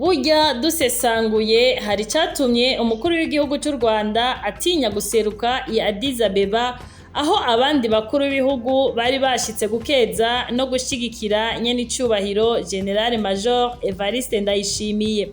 Burya dusesanguye hari icatumye umukuru w'igihugu c'u Rwanda atinya guseruka i Addis Abeba aho abandi bakuru b'ibihugu bari bashitse gukeza no gushigikira nyenicubahiro General Major Evariste Ndayishimiye.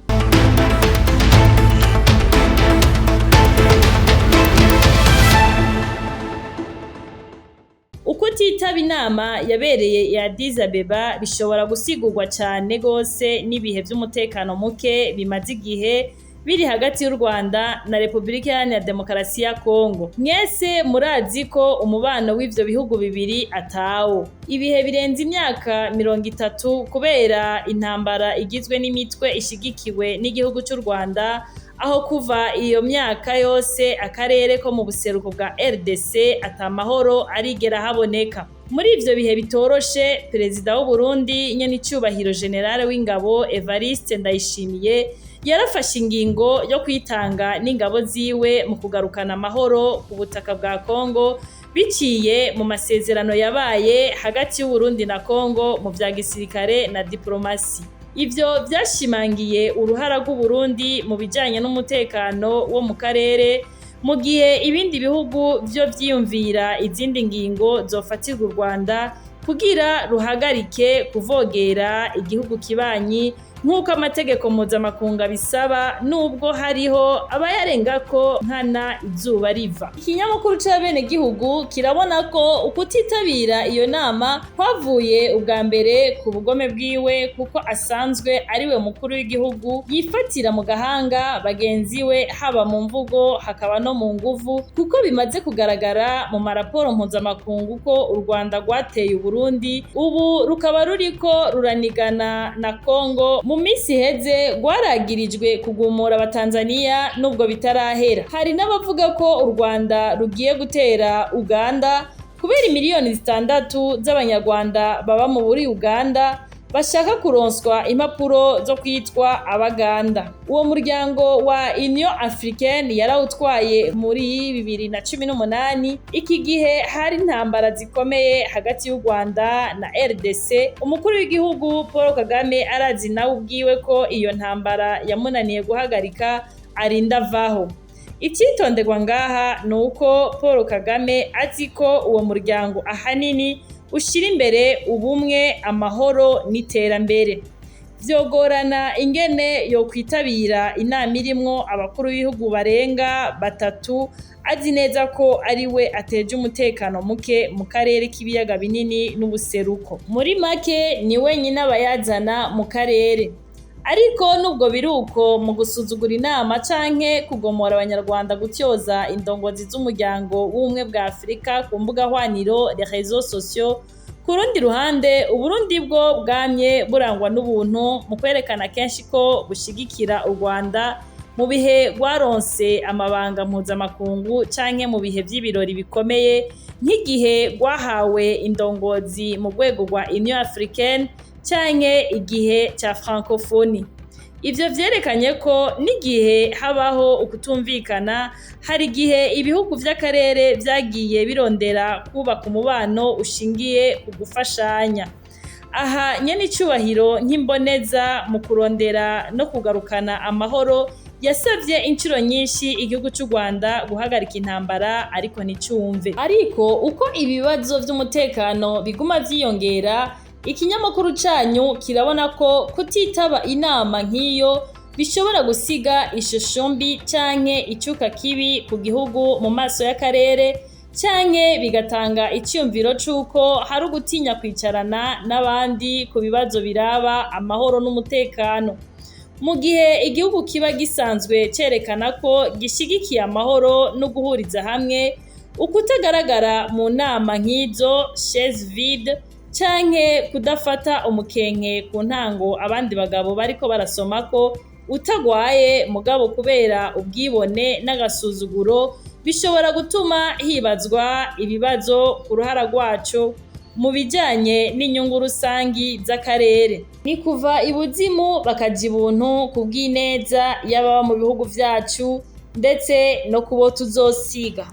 Ukutitaba inama yabereye i Addis Abeba bishobora gusigurwa cane gose n'ibihe vy'umutekano muke bimaze igihe biri hagati y'u Rwanda na Republika Iharanira Demokarasi ya Kongo. Mwese murazi ko umubano w'ivyo bihugu bibiri atawo. Ibihe birenze imyaka 30 kubera intambara igizwe n'imitwe ishigikiwe n'igihugu c'u Rwanda, aho kuva iyo myaka yose akarere ko mu buseruko bwa RDC atamahoro arigera haboneka. Muri ivyo bihe bitoroshe, Perezida w'u Burundi nyenicubahiro General w'ingabo Evariste Ndayishimiye yarafashe ingingo yo kwitanga n'ingabo ziwe mu kugarukana amahoro ku butaka bwa Kongo biciye mu masezerano yabaye hagati y'u Burundi na Kongo mu vya gisirikare na diplomasi. Ivyo vyashimangiye uruhara rw'u Burundi mu bijanye n'umutekano wo mu karere, mu gihe ibindi bihugu vyo vyiyumvira izindi ngingo zofatirwa u Rwanda kugira ruhagarike kuvogera igihugu kibanyi nk'uko amategeko mpuzamakungu abisaba, nubwo hariho abayarengako nkana izuba riva. Ikinyamakuru c'abenegihugu kirabona ko ukutitabira iyo nama kwavuye ubwa mbere ku bugome bwiwe, kuko asanzwe ariwe mukuru w'igihugu yifatira mu gahanga bagenzi we, haba mu mvugo hakaba no mu nguvu, kuko bimaze kugaragara mu maraporo mpuzamakungu ko u Rwanda rwateye u Burundi, ubu rukaba ruriko ruranigana na Kongo. Mu misi heze rwaragirijwe kugumura abatanzania nubwo bitarahera. Hari n'abavuga ko u Rwanda rugiye gutera Uganda kubera imiliyoni 6 z'abanyarwanda baba muri Uganda bashaka kuronswa impapuro zo kwitwa abaganda. Uwo muryango wa Union Africaine yarawutwaye muri 2018, iki gihe hari intambara zikomeye hagati y'u Rwanda na RDC. Umukuru w'igihugu Paul Kagame arazi nawe ubwiwe ko iyo ntambara yamunaniye guhagarika arinda avaho. Icitonderwa ngaha nuko Paul Kagame azi ko uwo muryango ahanini ushira imbere ubumwe, amahoro n'iterambere. Vyogorana ingene yo kwitabira inama irimwo abakuru b'ibihugu barenga 3, azi neza ko ari we ateje umutekano muke mu karere k'ibiyaga binini n'ubuseruko. Muri make ni wenyine abayazana mu karere. Ariko nubwo biruko, mu gusuzugura inama canke kugomora abanyarwanda gutyoza indongozi z'umuryango w'ubumwe bwa Afrika ku mbuga hwaniro les réseaux sociaux, ku rundi ruhande Uburundi bwo bwamye burangwa n'ubuntu mu kwerekana kenshi ko bushigikira u Rwanda mu bihe rwaronse amabanga mpuzamakungu canke mu bihe vy'ibirori bikomeye, nk'igihe rwahawe indongozi mu rwego rwa Union Africaine canke igihe ca Francophonie. Ivyo vyerekanye ko n'igihe habaho ukutumvikana, hari igihe ibihugu vy'akarere vyagiye birondera kubaka umubano ushingiye ku gufashanya. Aha nyenicubahiro nk'imboneza mu kurondera no kugarukana amahoro yasavye incuro nyinshi igihugu c'u Rwanda guhagarika intambara, ariko nticumve. Ariko uko ibibazo vy'umutekano biguma vyiyongera, ikinyamakuru canyu kirabona ko kutitaba inama nk'iyo bishobora gusiga ishusho mbi canke icuka kibi ku gihugu mu maso y'akarere, canke bigatanga iciyumviro c'uko hari ugutinya kwicarana n'abandi ku bibazo biraba amahoro n'umutekano. Mu gihe igihugu kiba gisanzwe cerekana ko gishigikiye amahoro no guhuriza hamwe, ukutagaragara mu nama nk'izo chaise vide canke kudafata umukenke ku ntango abandi bagabo bariko barasomako utagwaye mugabo kubera ubwibone n'agasuzuguro, bishobora gutuma hibazwa ibibazo ku ruhara rwaco mu bijanye n'inyungu rusangi z'akarere. Ni kuva ibuzimu bakaja ibuntu ku bw'ineza y'ababa mu bihugu vyacu ndetse no kubo tuzosiga.